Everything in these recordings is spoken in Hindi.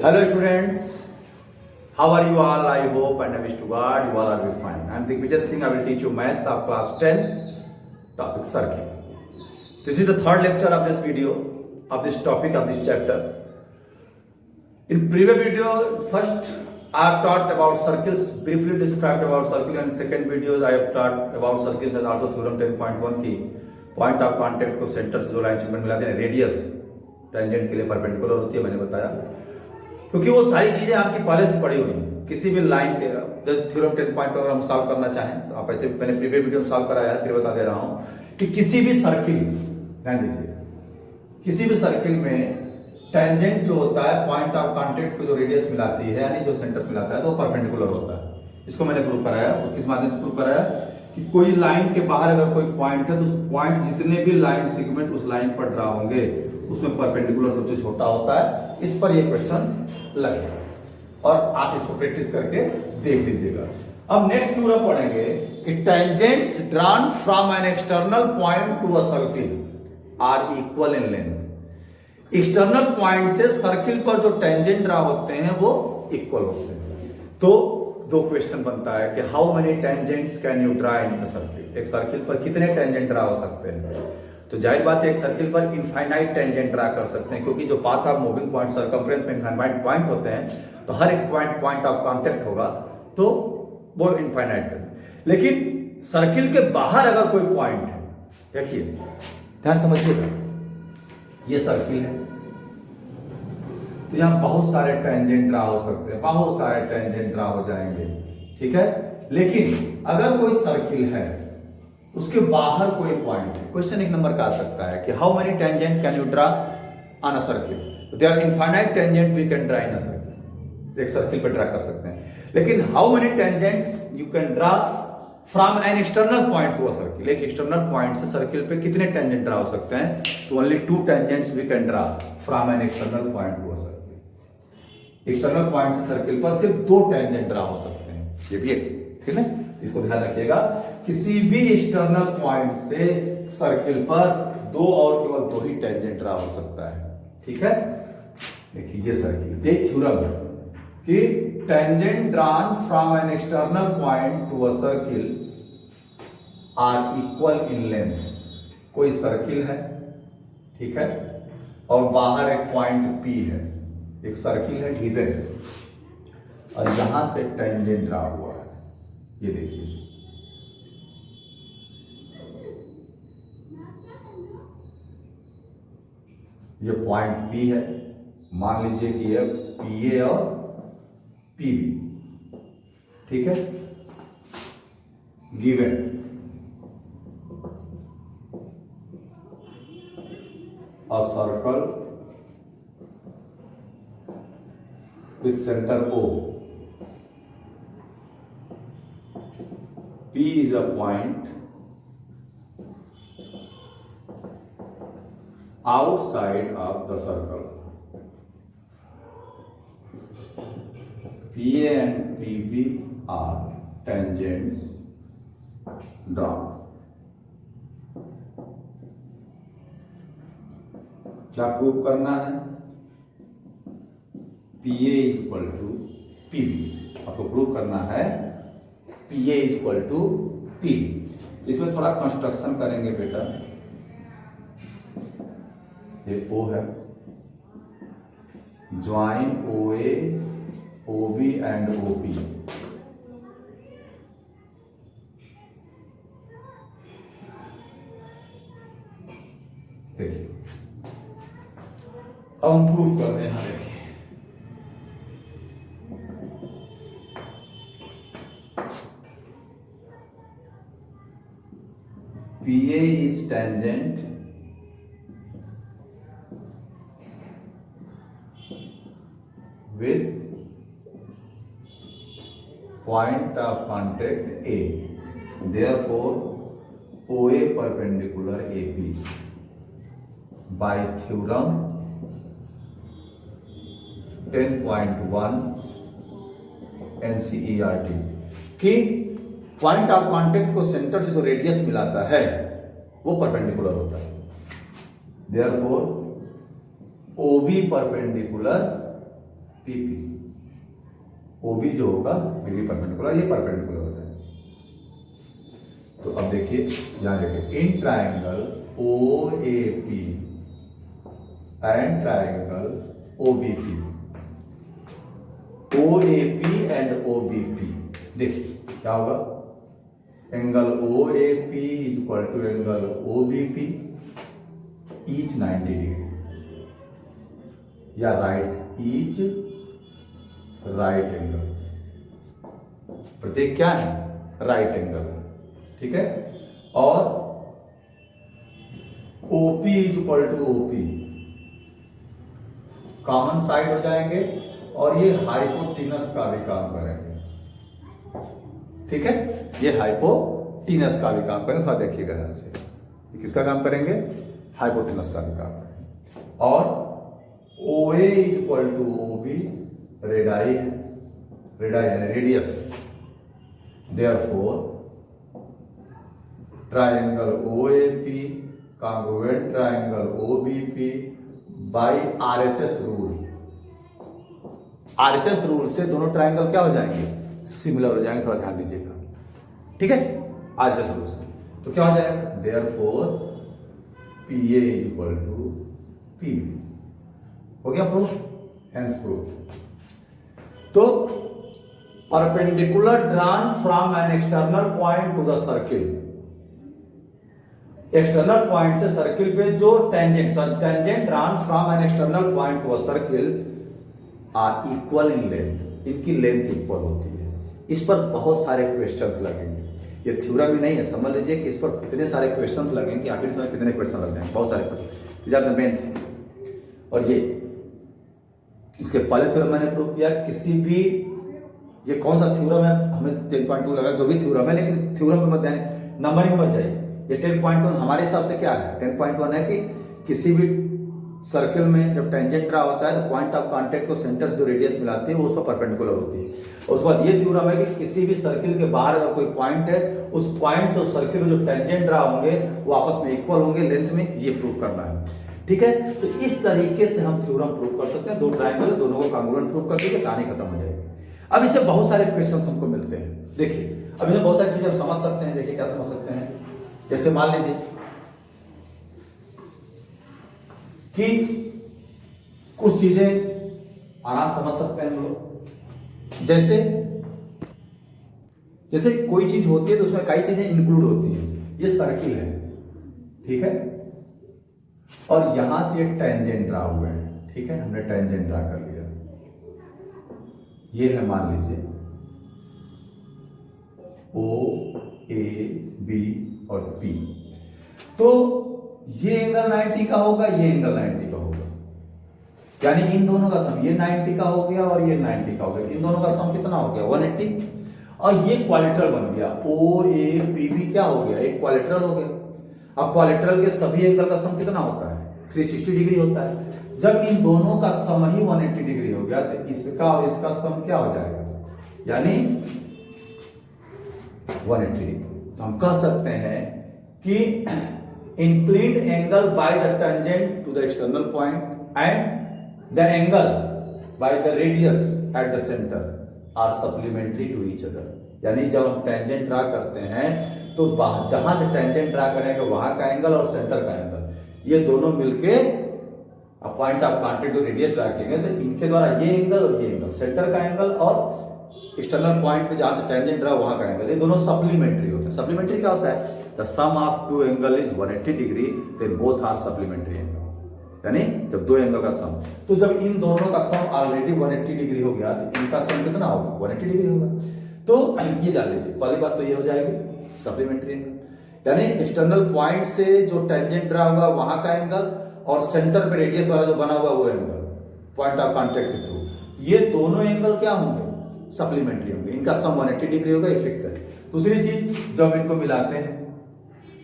Hello students, how are you all? I hope and I wish to God you all are be fine. I am Digvijay Singh. I will teach you maths of class 10, topic circle. This is the third lecture of this video, of this topic, of this chapter. In previous video, first I have taught about circles, briefly described about circle, and second video I have taught about circles and also theorem 10.1 की point of contact को center से जो लाइन सेगमेंट मिलाते हैं रेडियस टेंजेंट के लिए परपेंडिकुलर होती है, मैंने बताया। क्योंकि वो सारी चीजें आपकी पहले से पड़ी हुई हैं किसी भी लाइन के, जैसे थ्योरम 10 पॉइंट अगर हम सॉल्व करना चाहें तो आप ऐसे, मैंने प्रीवियस वीडियो में सॉल्व कराया है, फिर बता दे रहा हूं कि किसी भी सर्किल, ध्यान दीजिए, किसी भी सर्किल में टेंजेंट जो होता है पॉइंट ऑफ कांटेक्ट को जो रेडियस मिलाती है यानी जो सेंटर मिलाता है तो वो परपेंडिकुलर होता है। इसको मैंने प्रूव कराया, किस माध्यम से प्रूव कराया कि कोई लाइन के बाहर अगर कोई पॉइंट है तो उस पॉइंट जितने भी लाइन सेगमेंट उस लाइन पर ड्रा होंगे उसमें परपेंडिकुलर सबसे छोटा होता है। इस पर ये क्वेश्चन लगेगा और आप इसको प्रैक्टिस करके देख लीजिएगा। अब नेक्स्ट थ्योरम पढ़ेंगे कि tangents drawn from an external point to a circle are equal in length. External point से सर्किल पर जो टेंजेंट ड्रा होते हैं वो इक्वल होते हैं। तो दो क्वेश्चन बनता है कि how many tangents can you draw in a circle. एक सर्किल पर कितने टेंजेंट ड्रा हो सकते हैं? तो जाहिर बात है एक सर्किल पर इनफाइनाइट टेंजेंट ड्रा कर सकते हैं, क्योंकि जो path of moving point circumference में इनफाइनाइट पॉइंट होते हैं तो हर एक पॉइंट ऑफ कांटेक्ट होगा तो वो इनफाइनाइट है। लेकिन सर्किल के बाहर अगर कोई पॉइंट है, देखिए ध्यान समझिएगा, ये सर्किल है तो यहां बहुत सारे टेंजेंट ड्रा हो सकते हैं, बहुत सारे टेंजेंट ड्रा हो जाएंगे, ठीक है। लेकिन अगर कोई सर्किल है उसके बाहर कोई पॉइंट है, क्वेश्चन एक नंबर का आ सकता है कि how many tangent can you draw on a circle. There are infinite tangent we can draw in a circle, एक सर्किल पर ड्रा कर सकते हैं। लेकिन how many tangent you can draw from an external point to a circle, एक एक्सटर्नल पॉइंट से सर्किल पे कितने टेंजेंट ड्रा हो सकते हैं? तो only 2 tangents we can draw from an external point to a circle. External point से सर्किल पर सिर्फ 2 टेंजेंट ड्रा हो सकते हैं, ये भी एक, ठीक है। इसको ध्यान रखिएगा, किसी भी एक्सटर्नल पॉइंट से सर्किल पर 2 और केवल 2 ही टेंजेंट ड्रा हो सकता है, ठीक है। देखिए ये सर्किल, ये थ्योरम है कि tangent drawn from an external point to a circle are equal in length. कोई सर्किल है, ठीक है, और बाहर एक पॉइंट P है, एक सर्किल है गिवन और यहां से टेंजेंट ड्रा हुआ है, ये देखिए, ये पॉइंट P है, मान लीजिए कि ये PA और PB, ठीक है, given. A circle with centre O, P is a point outside of the circle. PA and PB are tangents drawn. क्या प्रूव करना है? PA इक्वल टू PB, आपको प्रूव करना है PA इक्वल टू PB। इसमें थोड़ा कंस्ट्रक्शन करेंगे बेटा। ये O है, join OA, OB and OP। देखिए अब हम प्रूफ कर रहे हैं, यहां देखिए PA is tangent with point of contact A, therefore OA perpendicular AP by theorem 10.1 NCERT कि पॉइंट ऑफ कांटेक्ट को सेंटर से जो रेडियस मिलाता है वो परपेंडिकुलर होता है। Therefore OB perpendicular PP. OB जो होगा बीबी परपेंडिकुलर, ये परपेंडिकुलर होता है। तो अब देखिए यहां देखिए, in triangle O A P and triangle O B P, O A P and O B P, देखिए क्या होगा, angle O A P is equal to angle O B P, each 90 degree, या राइट, ईच राइट एंगल, प्रत्येक क्या है, राइट एंगल, ठीक है। और OP is equal to OP, common side हो जाएंगे और ये हाइपोटीनस का भी काम करेंगे, ठीक है, ये हाइपोटीनस का भी काम करेंगे। थोड़ा देखिएगा यहां से, ये किसका काम करेंगे, हाइपोटीनस का भी काम करेंगे। और O A is equal to O B, radii है, रेडाई है radius, therefore triangle O A P congruent triangle O B P by RHS rule, RHS rule से दोनों ट्राइंगल क्या हो जाएंगे, सिमिलर हो जाएंगे, थोड़ा ध्यान दीजिएगा, ठीक है, आरएचएस रूल से। तो क्या हो जाएगा, therefore P A is equal to P B, हो गया प्रूफ, हेंस प्रूफ। तो perpendicular drawn from an external point to the circle, external point से सर्किल पे जो tangent drawn from an external point to a circle are equal in length, इनकी लेंथ इक्वल होती है। इस पर बहुत सारे क्वेश्चंस लगेंगे, ये थ्योरम ही नहीं है, समझ लीजिए कि इस पर इतने सारे क्वेश्चंस लगेंगे कि आखिर समय कितने क्वेश्चन लग जाएंगे, बहुत सारे question, these are the main things. और ये इसके पहले थ्योरम मैंने प्रूव किया, किसी भी, ये कौन सा थ्योरम है, हमें 10.2 लगा, जो भी थ्योरम है, लेकिन थ्योरम में मत जाए, नंबरिंग मत जाइए। ये 10.1 हमारे हिसाब से क्या है, 10.1 है कि किसी भी सर्किल में जब टेंजेंट ड्रा होता है तो पॉइंट ऑफ कांटेक्ट को सेंटर से जो रेडियस मिलाती है वो उस पर परपेंडिकुलर होती है। और उसके बाद ये थ्योरम है कि किसी भी सर्किल के बाहर अगर कोई पॉइंट है, उस पॉइंट से उस सर्किल में जो टेंजेंट ड्रा होंगे वो आपस में इक्वल होंगे लेंथ में, ये प्रूव करना है, ठीक है। तो इस तरीके से हम थ्योरम प्रूव कर सकते हैं, दो ट्रायंगल दोनों को कॉन्ग्रुएंट प्रूव कर दीजिए, कहानी खत्म हो जाएगी। अब इससे बहुत सारे क्वेश्चन हमको मिलते हैं, देखिए अब इसमें बहुत सारी चीजें समझ सकते हैं, देखिए क्या समझ सकते हैं, जैसे मान लीजिए कि कुछ चीजें आराम समझ सकते हैं हम लोग, जैसे जैसे कोई चीज होती है तो उसमें कई चीजें इंक्लूड होती हैं। ये सर्किल है, ठीक है, और यहां से एक टेंजेंट ड्रा हुआ है, ठीक है, हमने टेंजेंट ड्रा कर लिया, ये है मान लीजिए ओ ए बी और पी, तो ये एंगल 90 का होगा, ये एंगल 90 का होगा, यानी इन दोनों का सम, ये 90 का हो गया और ये 90 का हो गया, इन दोनों का सम कितना हो गया 180, और ये क्वालिटरल बन गया, ओ ए पी बी क्या हो गया, एक क्वालिटरल हो गया। अब क्वालिटरल के सभी एंगल का सम कितना होता है 360 डिग्री होता है। जब इन दोनों का सम ही 180 डिग्री हो गया तो इसका और इसका सम क्या हो जाएगा, यानी 180 डिग्री। तो हम कह सकते हैं कि inclined angle by the tangent to the external point and the angle by the radius at the center are supplementary to each other. यानी जब हम टेंजेंट ड्रा करते हैं तो जहां से टेंजेंट ड्रा करेंगे वहां का एंगल और सेंटर का एंगल, ये दोनों मिलके पॉइंट ऑफ कांटेक्ट जो रेडियस ड्रा करेंगे तो इनके द्वारा ये एंगल और ये एंगल, सेंटर का एंगल और एक्सटर्नल पॉइंट पे जहां से टेंजेंट ड्रा वहां का एंगल, ये दोनों सप्लीमेंट्री होते हैं। सप्लीमेंट्री क्या होता है, the sum of two angle is 180 degree, then both are supplementary angle, यानी जब दो एंगल का सम, तो जब इन दोनों का सम ऑलरेडी 180 डिग्री हो गया तो इनका सम कितना होगा 180 डिग्री होगा। तो ये जान लीजिए, पहली बात तो ये हो जाएगी सप्लीमेंट्री एंगल, यानी एक्सटर्नल पॉइंट से जो टेंजेंट ड्रा हुआ वहां का एंगल और सेंटर पे रेडियस वाला जो बना हुआ वो एंगल पॉइंट ऑफ कांटेक्ट के थ्रू, ये दोनों एंगल क्या होंगे सप्लीमेंट्री होंगे, इनका सम 180 डिग्री होगा, ये फिक्स है। दूसरी चीज जब इनको मिलाते हैं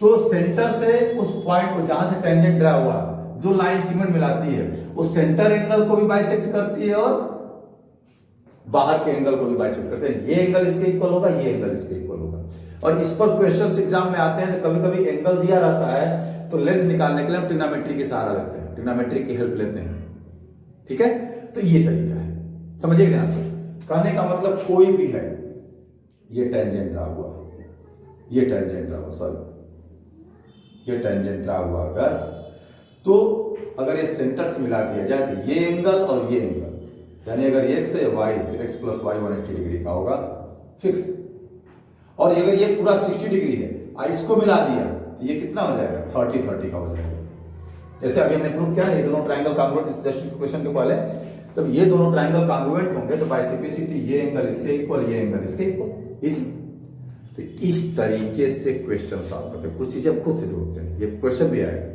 तो सेंटर से उस पॉइंट को जहां से टेंजेंट ड्रा हुआ जो लाइन सीमेंट मिलाती है वो सेंटर एंगल को भी बाइसेक्ट करती है और बाहर के एंगल को भी बाइसेक्ट करते हैं। ये एंगल इसके इक्वल होगा, ये एंगल इसके इक्वल होगा। और इस पर क्वेश्चंस एग्जाम में आते हैं तो कभी कभी एंगल दिया रहता है तो लेंथ निकालने के लिए हम ट्रिग्नोमेट्री की सहारा लेते हैं, ट्रिग्नोमेट्री की हेल्प लेते हैं, ठीक है। तो ये तरीका है, समझिए ध्यान से, कहने का मतलब कोई भी है, ये टेंजेंट रहा हुआ, ये टेंजेंट रहा हुआ, सॉरी ये टेंजेंट रहा हुआ अगर, तो अगर ये सेंटर से मिला दिया जाए तो ये एंगल और ये एंगल, यानी अगर x है y तो x प्लस वाई 180 डिग्री का होगा फिक्स। और अगर ये पूरा 60 डिग्री है, इसको मिला दिया तो ये कितना हो जाएगा, 30 का हो जाएगा। जैसे अभी हमने प्रूव किया ये दोनों ट्रायंगल कॉन्ग्रुएंट, इस जस्ट क्वेश्चन के पहले, तब ये दोनों ट्रायंगल कॉन्ग्रुएंट होंगे तो बाय सिंप्लिसिटी ये एंगल इसके इक्वल, ये एंगल इसके इक्वल, इजी। तो इस तरीके से क्वेश्चन सॉल्व करते हैं, कुछ चीजें खुद से ढूंढते हैं, ये क्वेश्चन भी आएगा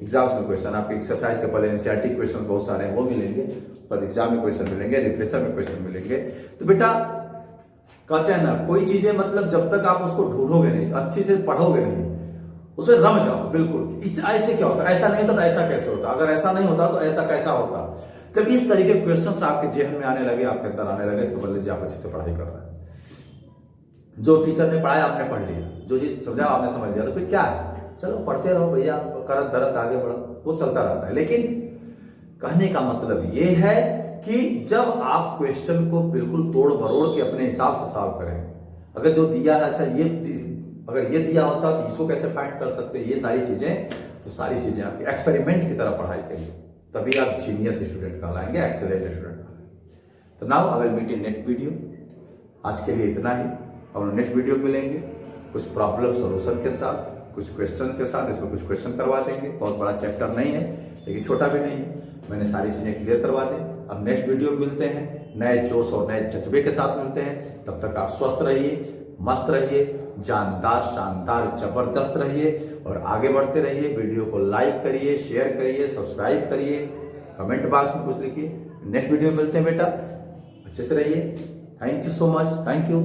एग्जाम्स में। क्वेश्चन आपके एक्सरसाइज के पहले एनसीईआरटी क्वेश्चन बहुत सारे हैं वो मिलेंगे, पर एग्जाम में क्वेश्चन मिलेंगे, रिफ्रेशर में क्वेश्चन मिलेंगे। तो बेटा कहते हैं ना, कोई चीजें मतलब जब तक आप उसको ढूंढोगे नहीं, अच्छे से पढ़ोगे नहीं, उसे रम जाओ बिल्कुल, इस ऐसे क्या होता है, ऐसा नहीं होता तो ऐसा कैसे होता, अगर ऐसा नहीं होता तो ऐसा कैसा होता। जब इस तरीके के क्वेश्चन आपके जेहन में आने लगे, आपके अंदर आने लगे, समझ लीजिए आप अच्छे से पढ़ाई कर रहे हैं। जो टीचर ने पढ़ाया आपने पढ़ लिया, जो चीज समझा आपने समझ लिया, तो फिर क्या है, चलो पढ़ते रहो भैया, करत दरत आगे बढ़ो, वो चलता रहता है। लेकिन कहने का मतलब ये है कि जब आप क्वेश्चन को बिल्कुल तोड़ मरोड़ के अपने हिसाब से सॉल्व करेंगे, अगर जो दिया है, अच्छा ये अगर ये दिया होता तो इसको कैसे फाइंड कर सकते, ये सारी चीजें, तो सारी चीजें आपकी एक्सपेरिमेंट की तरह पढ़ाई करिए, तभी आप जीनियस स्टूडेंट कहलाएंगे, एक्सेलेंट स्टूडेंट कहलाएंगे। तो now I will meet in next video. आज के लिए इतना ही, और नेक्स्ट वीडियो मिलेंगे कुछ प्रॉब्लम सोल्यूशन के साथ, कुछ क्वेश्चन के साथ। इसमें कुछ क्वेश्चन करवा देंगे, बहुत बड़ा चैप्टर नहीं है लेकिन छोटा भी नहीं है, मैंने सारी चीजें क्लियर करवा दी। अब नेक्स्ट वीडियो मिलते हैं, नए जोश और नए जज्बे के साथ मिलते हैं। तब तक आप स्वस्थ रहिए, मस्त रहिए, जानदार शानदार जबरदस्त रहिए और आगे बढ़ते रहिए। वीडियो को लाइक करिए, शेयर करिए, सब्सक्राइब करिए, कमेंट बॉक्स में कुछ लिखिए। नेक्स्ट वीडियो मिलते हैं बेटा, अच्छे से रहिए। Thank you so much, thank you.